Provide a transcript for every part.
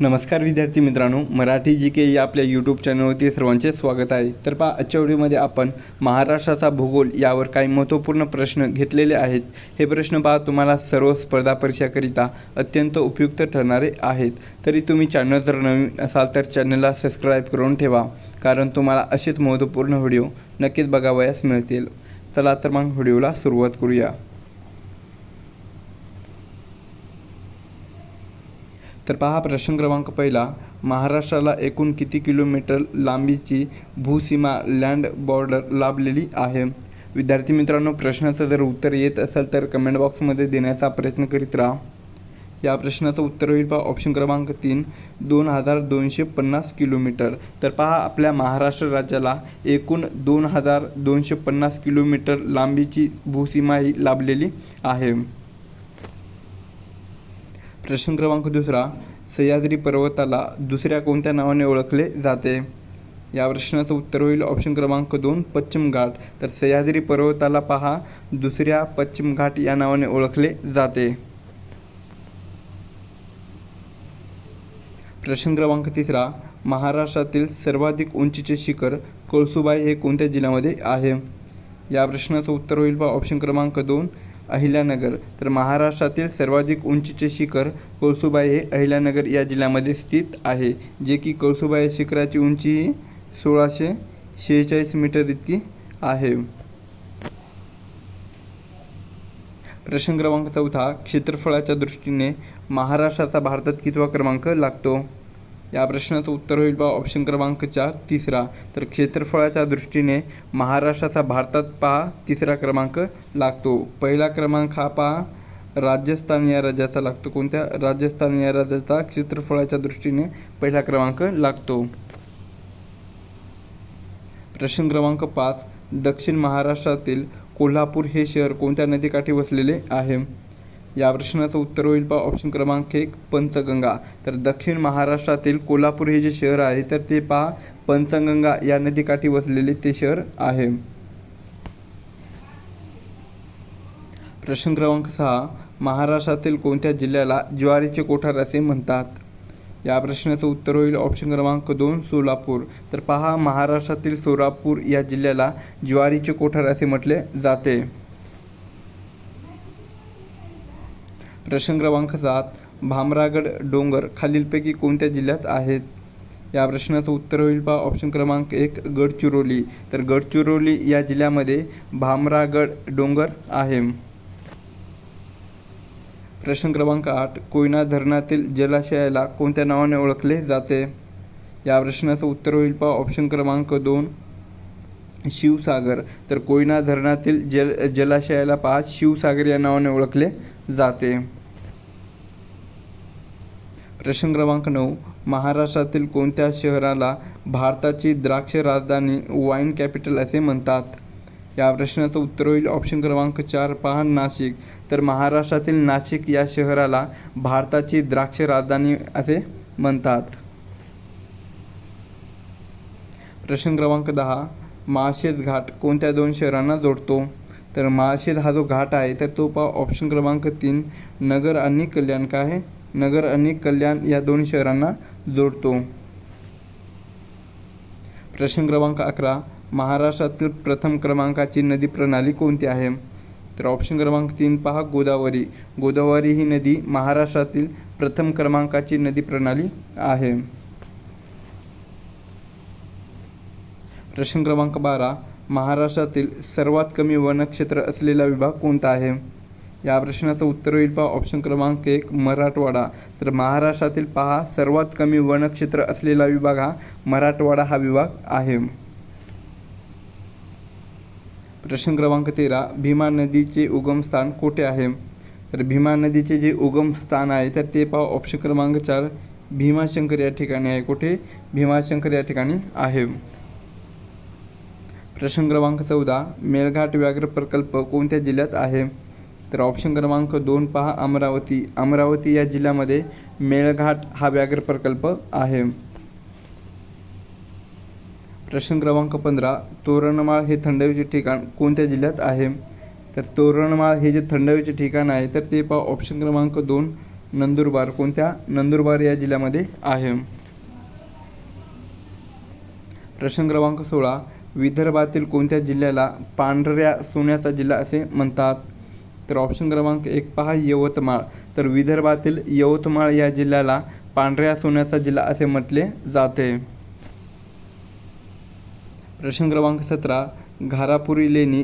नमस्कार विद्यार्थी मित्रांनो, मराठी जी के या आपल्या यूट्यूब चॅनलवरती सर्वांचे स्वागत आहे. तर पहा, आजच्या व्हिडिओमध्ये आपण महाराष्ट्राचा भूगोल यावर काही महत्त्वपूर्ण प्रश्न घेतलेले आहेत. हे प्रश्न पहा तुम्हाला सर्व स्पर्धा परीक्षाकरिता अत्यंत उपयुक्त ठरणारे आहेत. तरी तुम्ही चॅनल जर नवीन असाल तर चॅनलला सबस्क्राईब करून ठेवा, कारण तुम्हाला असेच महत्त्वपूर्ण व्हिडिओ नक्कीच बघावयास मिळतील. चला तर मग व्हिडिओला सुरुवात करूया. तर पहा, प्रश्न क्रमांक पहिला, महाराष्ट्राला एकूण किती किलोमीटर लांबीची भूसीमा लँड बॉर्डर लाभलेली आहे? विद्यार्थी मित्रांनो, प्रश्नाचं जर उत्तर येत असेल तर कमेंट बॉक्समध्ये देण्याचा प्रयत्न करीत राहा. या प्रश्नाचं उत्तर होईल पहा ऑप्शन क्रमांक 3, 2250 किलोमीटर. तर पहा, आपल्या महाराष्ट्र राज्याला एकूण 2250 किलोमीटर लांबीची भूसीमा ही लाभलेली आहे. प्रश्न क्रमांक दुसरा, सह्याद्री पर्वताला दुसऱ्या कोणत्या नावाने ओळखले जाते? या प्रश्नाचं उत्तर होईल ऑप्शन क्रमांक 2, पश्चिम घाट. तर सह्याद्री पर्वताला पहा दुसऱ्या पश्चिम घाट या नावाने ओळखले जाते. प्रश्न क्रमांक तिसरा, महाराष्ट्रातील सर्वाधिक उंचीचे शिखर कळसुबाई हे कोणत्या जिल्ह्यामध्ये आहे? या प्रश्नाचं उत्तर होईल पहा ऑप्शन क्रमांक 2, अहिल्यानगर. तर महाराष्ट्रातील सर्वाधिक उंचीचे शिखर कळसुबाई हे अहिल्यानगर या जिल्ह्यामध्ये स्थित आहे, जे की कळसुबाई शिखराची उंची ही 1646 मीटर इतकी आहे. प्रश्न क्रमांक चौथा, क्षेत्रफळाच्या दृष्टीने महाराष्ट्राचा भारतात कितवा क्रमांक लागतो? या प्रश्नाचं उत्तर होईल पहा ऑप्शन क्रमांक 4, तिसरा. तर क्षेत्रफळाच्या दृष्टीने महाराष्ट्राचा भारतात पहा तिसरा क्रमांक लागतो. पहिला क्रमांक हा पहा राजस्थान या राज्याचा लागतो. कोणत्या? राजस्थान या राज्याचा क्षेत्रफळाच्या दृष्टीने पहिला क्रमांक लागतो. प्रश्न क्रमांक 5, दक्षिण महाराष्ट्रातील कोल्हापूर हे शहर कोणत्या नदीकाठी वसलेले आहे? या प्रश्नाचं उत्तर होईल पहा ऑप्शन क्रमांक 1, पंचगंगा. तर दक्षिण महाराष्ट्रातील कोल्हापूर हे जे शहर आहे तर ते पहा पंचगंगा या नदीकाठी वसलेले ते शहर आहे. प्रश्न क्रमांक 6, महाराष्ट्रातील कोणत्या जिल्ह्याला ज्वारीचे कोठार असे म्हणतात? या प्रश्नाचं उत्तर होईल ऑप्शन क्रमांक 2, सोलापूर. तर पहा, महाराष्ट्रातील सोलापूर या जिल्ह्याला ज्वारीचे कोठार असे म्हटले जाते. प्रश्न क्रमांक 7, भामरागड डोंगर खालीलपैकी कोणत्या जिल्ह्यात आहेत? या प्रश्नाचं उत्तर होईल पहा ऑप्शन क्रमांक 1, गडचिरोली. तर गडचिरोली या जिल्ह्यामध्ये भामरागड डोंगर आहे. प्रश्न क्रमांक 8, कोयना धरणातील जलाशयाला कोणत्या नावाने ओळखले जाते? या प्रश्नाचं उत्तर होईल पहा ऑप्शन क्रमांक 2, शिवसागर. तर कोयना धरणातील जलाशयाला पहा शिवसागर या नावाने ओळखले जाते. प्रश्न क्रमांक 9, महाराष्ट्रातील कोणत्या शहराला भारताची द्राक्ष राजधानी वाईन कॅपिटल असे म्हणतात? या प्रश्नाचं उत्तर होईल ऑप्शन क्रमांक 4, पहा नाशिक. तर महाराष्ट्रातील नाशिक या शहराला भारताची द्राक्ष राजधानी असे म्हणतात. प्रश्न क्रमांक 10, माळशेज घाट कोणत्या 2 शहरांना जोडतो? तर माळशेज हा जो घाट आहे तर तो पहा ऑप्शन क्रमांक 3, नगर आणि कल्याण. काय आहे? नगर आणि कल्याण या 2 शहरांना जोडतो. प्रश्न क्रमांक 11, महाराष्ट्रातील प्रथम क्रमांकाची नदी प्रणाली कोणती आहे? तर ऑप्शन क्रमांक 3 पहा गोदावरी. गोदावरी ही नदी महाराष्ट्रातील प्रथम क्रमांकाची नदी प्रणाली आहे. प्रश्न क्रमांक 12, महाराष्ट्रातील सर्वात कमी वनक्षेत्र असलेला विभाग कोणता आहे? या प्रश्नाचं उत्तर होईल पहा ऑप्शन क्रमांक 1, मराठवाडा. तर महाराष्ट्रातील पहा सर्वात कमी वनक्षेत्र असलेला विभाग हा मराठवाडा हा विभाग आहे. प्रश्न क्रमांक 13, भीमा नदीचे उगमस्थान कोठे आहे? तर भीमा नदीचे जे उगमस्थान आहे तर ते पहा ऑप्शन क्रमांक 4, भीमाशंकर या ठिकाणी आहे. कुठे? भीमाशंकर या ठिकाणी आहे. प्रश्न क्रमांक 14, मेळघाट व्याघ्र प्रकल्प कोणत्या जिल्ह्यात आहे? तर ऑप्शन क्रमांक 2 पहा अमरावती. अमरावती या जिल्ह्यामध्ये मेळघाट हा व्याघ्र प्रकल्प आहे. प्रश्न क्रमांक 15, तोरणमाळ हे थंड हवेचे ठिकाण कोणत्या जिल्ह्यात आहे? तर तोरणमाळ हे जे थंड हवेचे ठिकाण आहे तर ते पहा ऑप्शन क्रमांक 2, नंदुरबार कोणत्या नंदुरबार या जिल्ह्यामध्ये आहे. प्रश्न क्रमांक 16 विदर्भातील कोणत्या जिल्ह्याला पांढऱ्या सोन्याचा जिल्हा असे म्हणतात. तर ऑप्शन क्रमांक 1 पहा यवतमाळ. तर विदर्भातील यवतमाळ या जिल्ह्याला पांढऱ्या सोन्याचा जिल्हा असे म्हटले जाते. प्रश्न क्रमांक 17 घारापुरी लेणी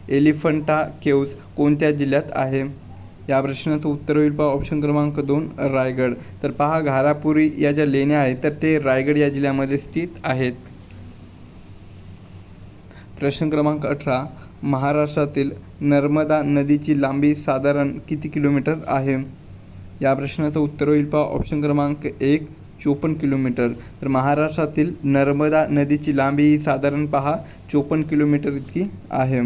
एलिफंटा केव्ज कोणत्या जिल्ह्यात आहे. या प्रश्नाचं उत्तर होईल पहा ऑप्शन क्रमांक 2 रायगड. तर पहा घारापुरी या ज्या लेण्या आहेत तर ते रायगड या जिल्ह्यामध्ये स्थित आहेत. प्रश्न क्रमांक 18 महाराष्ट्रातील नर्मदा नदीची लांबी साधारण किती किलोमीटर आहे. या प्रश्नाचं उत्तर होईल पहा ऑप्शन क्रमांक 1 54 किलोमीटर. तर महाराष्ट्रातील नर्मदा नदीची लांबी ही साधारण पहा 54 किलोमीटर इतकी आहे.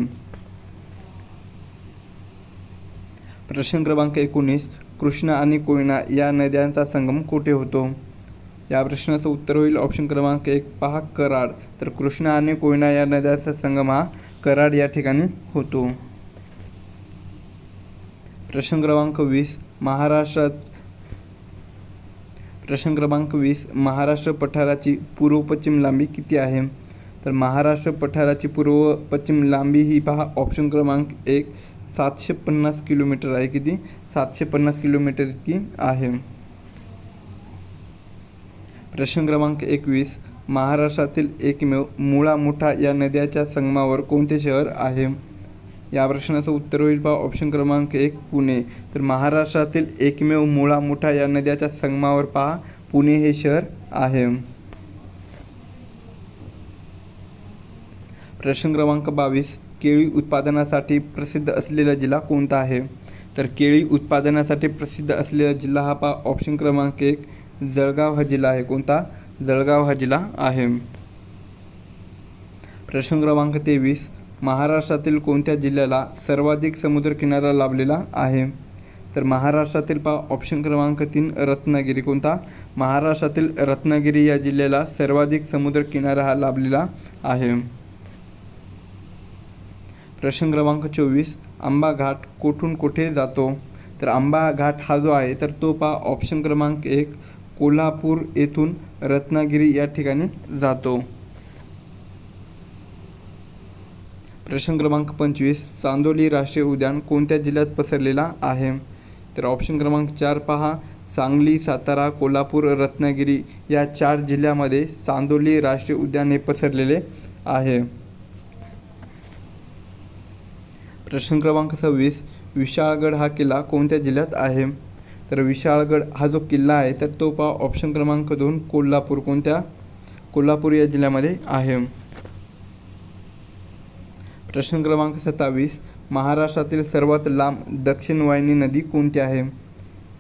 प्रश्न क्रमांक 19 कृष्णा आणि कोयना या नद्यांचा संगम कुठे होतो. या प्रश्नाचं उत्तर होईल ऑप्शन क्रमांक 1 पहा कराड. तर कृष्णा आणि कोयना या नद्यांचा संगम हा कराड या ठिकाणी होतो. प्रश्न क्रमांक 20 महाराष्ट्र पठाराची पूर्व पश्चिम लांबी किती आहे. तर महाराष्ट्र पठाराची पूर्व पश्चिम लांबी ही पहा ऑप्शन क्रमांक 1 750 किलोमीटर आहे. किती 750 किलोमीटर इतकी आहे. प्रश्न क्रमांक 21 महाराष्ट्रातील एकमेव मुळा मुठा या नद्याच्या संगमावर कोणते शहर आहे. या प्रश्नाचं उत्तर होईल पहा ऑप्शन क्रमांक 1 पुणे. तर महाराष्ट्रातील एकमेव मुळा मुठा या नद्याच्या संगमावर पहा पुणे हे शहर आहे. प्रश्न क्रमांक 22 केळी उत्पादनासाठी प्रसिद्ध असलेला जिल्हा कोणता आहे. तर केळी उत्पादनासाठी प्रसिद्ध असलेला जिल्हा हा पहा ऑप्शन क्रमांक 1 जळगाव हा जिल्हा आहे. कोणता जळगाव हा जिल्हा आहे. प्रश्न क्रमांक 23 महाराष्ट्रातील कोणत्या जिल्ह्याला सर्वाधिक समुद्रकिनारा लाभलेला आहे. तर महाराष्ट्रातील पहा ऑप्शन क्रमांक 3 रत्नागिरी. कोणता महाराष्ट्रातील रत्नागिरी या जिल्ह्याला सर्वाधिक समुद्रकिनारा हा लाभलेला आहे. प्रश्न क्रमांक 24 आंबा घाट कोठून कुठे जातो. तर आंबा घाट हा जो आहे तर तो पहा ऑप्शन क्रमांक 1 कोल्हापूर येथून रत्नागिरी या ठिकाणी जातो. प्रश्न क्रमांक 25 चांदोली राष्ट्रीय उद्यान कोणत्या जिल्ह्यात पसरलेला आहे. तर ऑप्शन क्रमांक 4 पहा सांगली सातारा कोल्हापूर रत्नागिरी या 4 जिल्ह्यामध्ये चांदोली राष्ट्रीय उद्यान हे पसरलेले आहे. प्रश्न क्रमांक 26 विशाळगड हा किल्ला कोणत्या जिल्ह्यात आहे. तर विशाळगड हा जो किल्ला आहे तर तो पहा ऑप्शन क्रमांक 2 कोल्हापूर. कोणत्या कोल्हापूर या जिल्ह्यामध्ये आहे. प्रश्न क्रमांक 27 महाराष्ट्रातील सर्वात लांब दक्षिण वाहिनी नदी कोणती आहे.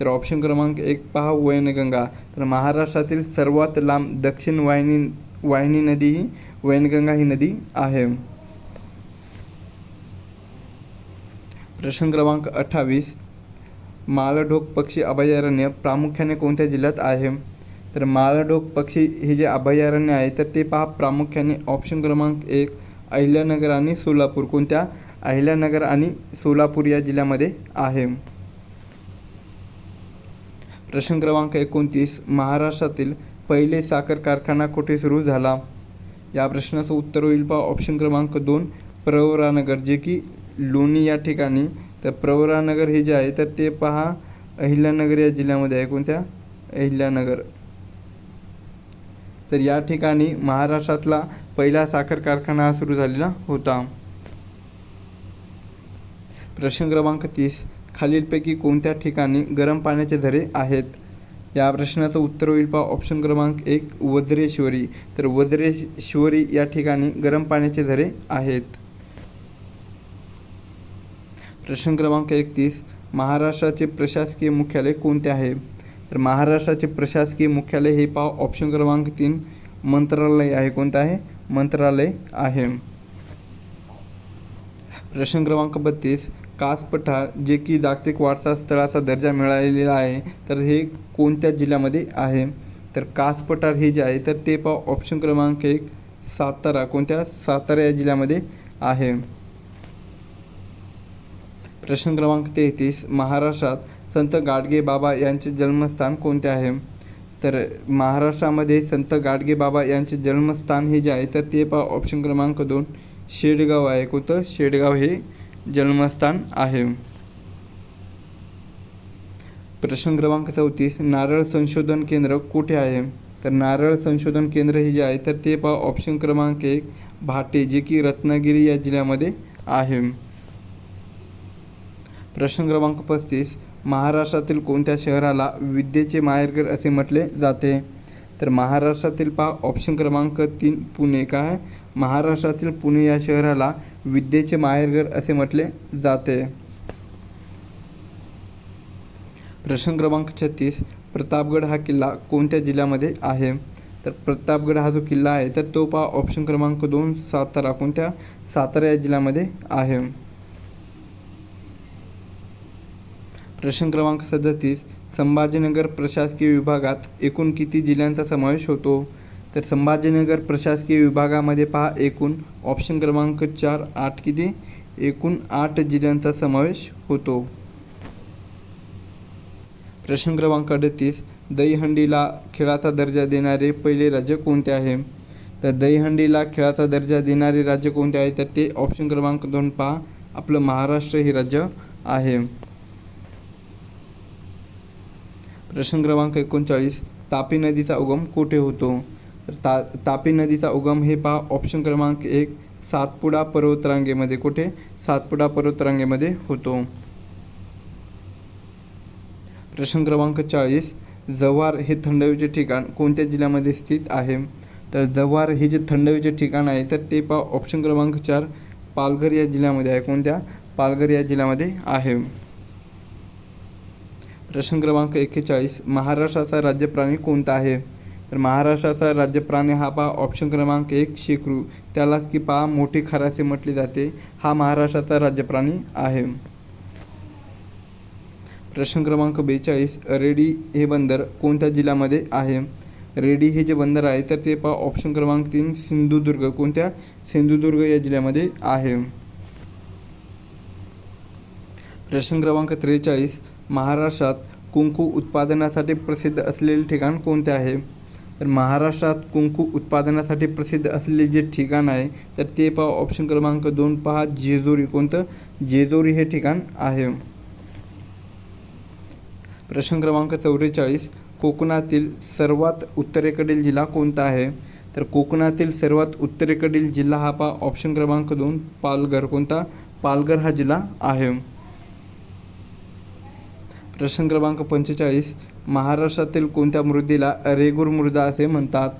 तर ऑप्शन क्रमांक 1 पहा वैनगंगा. तर महाराष्ट्रातील सर्वात लांब दक्षिण वाहिनी नदी ही वैनगंगा ही नदी आहे. प्रश्न क्रमांक 28 माळढोक पक्षी अभयारण्य प्रामुख्याने कोणत्या जिल्ह्यात आहे. तर माळढोक पक्षी हे जे अभयारण्य आहे तर ते पहा प्रामुख्याने ऑप्शन क्रमांक 1 अहिल्यानगर आणि सोलापूर. कोणत्या अहिल्यानगर आणि सोलापूर या जिल्ह्यामध्ये आहे. प्रश्न क्रमांक 29 महाराष्ट्रातील पहिले साखर कारखाना कुठे सुरू झाला. या प्रश्नाचं उत्तर होईल पहा ऑप्शन क्रमांक 2 प्रवरानगर जे की लोणी या ठिकाणी. तर प्रवरानगर हे जे आहे तर ते पहा अहिल्यानगर या जिल्ह्यामध्ये आहे. कोणत्या अहिल्यानगर. तर या ठिकाणी महाराष्ट्रातला पहिला साखर कारखाना हा सुरू झालेला होता. प्रश्न क्रमांक 30 खालीलपैकी कोणत्या ठिकाणी गरम पाण्याचे झरे आहेत. या प्रश्नाचं उत्तर होईल पहा ऑप्शन क्रमांक 1 वज्रेश्वरी. तर वज्रेश्वरी या ठिकाणी गरम पाण्याचे झरे आहेत. प्रश्न क्रमांक 31 महाराष्ट्राचे प्रशासकीय मुख्यालय कोणते आहे. तर महाराष्ट्राचे प्रशासकीय मुख्यालय हे पहा ऑप्शन क्रमांक 3 मंत्रालय आहे. कोणतं आहे मंत्रालय आहे. प्रश्न क्रमांक 32 कास पठार जे की जागतिक वारसा स्थळाचा दर्जा मिळालेला आहे तर हे कोणत्या जिल्ह्यामध्ये आहे. तर कास पठार हे जे आहे तर ते पहा ऑप्शन क्रमांक 1 सातारा. कोणत्या सातारा या जिल्ह्यामध्ये आहे. प्रश्न क्रमांक 33 महाराष्ट्रात संत गाडगे बाबा यांचे जन्मस्थान कोणते आहे? तर महाराष्ट्रामध्ये संत गाडगे बाबा यांचे जन्मस्थान हे जे आहे तर ते पहा ऑप्शन क्रमांक 2 शेडगाव आहे. कोणतं? शेडगाव हे जन्मस्थान आहे. प्रश्न क्रमांक 34 नारळ संशोधन केंद्र कुठे आहे? तर नारळ संशोधन केंद्र हे जे आहे तर ते पहा ऑप्शन क्रमांक 1 भाटे, जे की रत्नागिरी या जिल्ह्यामध्ये आहे. प्रश्न क्रमांक 35 महाराष्ट्रातील कोणत्या शहराला विद्येचे माहेरघर असे म्हटले जाते? तर महाराष्ट्रातील पहा ऑप्शन क्रमांक 3 पुणे. काय? महाराष्ट्रातील पुणे या शहराला विद्येचे माहेरघर असे म्हटले जाते. प्रश्न क्रमांक 36 प्रतापगड हा किल्ला कोणत्या जिल्ह्यामध्ये आहे? तर प्रतापगड हा जो किल्ला आहे तर तो पहा ऑप्शन क्रमांक 2 सातारा. कोणत्या? सातारा या जिल्ह्यामध्ये आहे. प्रश्न क्रमांक 37 संभाजीनगर प्रशासकीय विभागात एकूण किती जिल्ह्यांचा समावेश होतो? तर संभाजीनगर प्रशासकीय विभागामध्ये पहा एकूण ऑप्शन क्रमांक 4 8 किती? एकूण 8 जिल्ह्यांचा समावेश होतो. प्रश्न क्रमांक 38 दहीहंडीला खेळाचा दर्जा देणारे पहिले राज्य कोणते आहे? तर दहीहंडीला खेळाचा दर्जा देणारे राज्य कोणते आहे? तर ते ऑप्शन क्रमांक 2 पहा आपलं महाराष्ट्र हे राज्य आहे. प्रश्न क्रमांक 39 तापी नदीचा उगम कुठे होतो? तर तापी नदीचा उगम हे पहा ऑप्शन क्रमांक 1 सातपुडा पर्वतरांगेमध्ये. कुठे? सातपुडा पर्वतरांगेमध्ये होतो. प्रश्न क्रमांक 40 जव्हार हे थंड हवेचे ठिकाण कोणत्या जिल्ह्यामध्ये स्थित आहे? तर जव्हार हे जे थंड हवेचे ठिकाण आहे तर ते पहा ऑप्शन क्रमांक 4 पालघर या जिल्ह्यामध्ये आहे. कोणत्या? पालघर या जिल्ह्यामध्ये आहे. प्रश्न क्रमांक 41 महाराष्ट्राचा राज्य प्राणी कोणता आहे? तर महाराष्ट्राचा राज्य प्राणी हा पहा ऑप्शन क्रमांक 1 शेकरू, त्यालाच की पहा मोठी खरासे म्हटले जाते. हा महाराष्ट्राचा राज्य प्राणी आहे. प्रश्न क्रमांक 42 रेडी हे बंदर कोणत्या जिल्ह्यामध्ये आहे? रेडी हे जे बंदर आहे तर ते पहा ऑप्शन क्रमांक 3 सिंधुदुर्ग. कोणत्या? सिंधुदुर्ग या जिल्ह्यामध्ये आहे. प्रश्न क्रमांक 43 महाराष्ट्रात कुंकू उत्पादनासाठी प्रसिद्ध असलेले ठिकाण कोणते आहे? तर महाराष्ट्रात कुंकू उत्पादनासाठी प्रसिद्ध असलेले जे ठिकाण आहे तर ते पहा ऑप्शन क्रमांक 2 पहा जेजुरी. कोणतं? जेजुरी हे ठिकाण आहे. प्रश्न क्रमांक 44 कोकणातील सर्वात उत्तरेकडील जिल्हा कोणता आहे? तर कोकणातील सर्वात उत्तरेकडील जिल्हा हा पहा ऑप्शन क्रमांक 2 पालघर. कोणता? पालघर हा जिल्हा आहे. प्रश्न क्रमांक 45 महाराष्ट्रातील कोणत्या मृदेला रेगूर मृदा असे म्हणतात?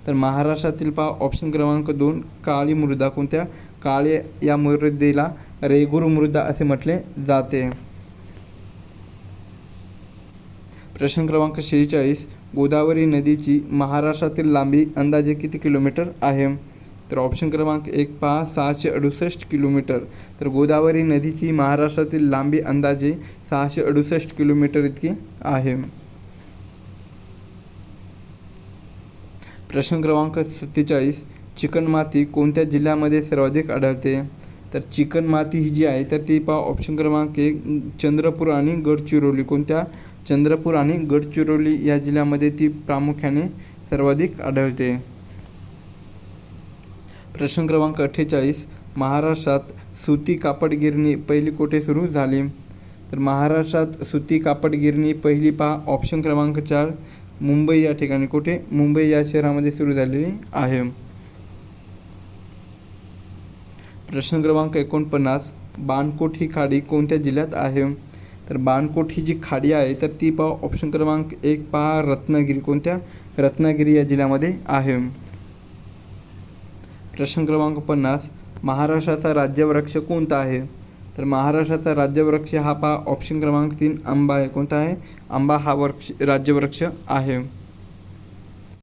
तर महाराष्ट्रातील पहा ऑप्शन क्रमांक 2 काळी मृदा. कोणत्या? काळी या मृदेला रेगूर मृदा असे म्हटले जाते. प्रश्न क्रमांक 46 गोदावरी नदीची महाराष्ट्रातील लांबी अंदाजे किती किलोमीटर आहे? तर ऑप्शन क्रमांक 1 पहा 668 किलोमीटर. तर गोदावरी नदीची महाराष्ट्रातील लांबी अंदाजे 668 किलोमीटर इतकी आहे. प्रश्न क्रमांक 47 चिकणमाती कोणत्या जिल्ह्यामध्ये सर्वाधिक आढळते? तर चिकणमाती ही जी आहे तर ती पहा ऑप्शन क्रमांक 1 चंद्रपूर आणि गडचिरोली. कोणत्या? चंद्रपूर आणि गडचिरोली या जिल्ह्यामध्ये ती प्रामुख्याने सर्वाधिक आढळते. प्रश्न क्रमांक 48 महाराष्ट्रात सुती कापड गिरणी पहिली कुठे सुरू झाली? तर महाराष्ट्रात सुती कापड गिरणी पहिली पहा ऑप्शन क्रमांक 4 मुंबई या ठिकाणी. कुठे? मुंबई या शहरामध्ये सुरू झालेली आहे. प्रश्न क्रमांक 49 बाणकोट ही खाडी कोणत्या जिल्ह्यात आहे? तर बाणकोट ही जी खाडी आहे तर ती पहा ऑप्शन क्रमांक 1 पहा रत्नागिरी. कोणत्या? रत्नागिरी या जिल्ह्यामध्ये आहे. प्रश्न क्रमांक 50 महाराष्ट्राचा राज्यवृक्ष कोणता आहे? तर महाराष्ट्राचा राज्यवृक्ष हा पहा ऑप्शन क्रमांक 3 आंबा आहे. कोणता आहे? आंबा हा राज्यवृक्ष आहे.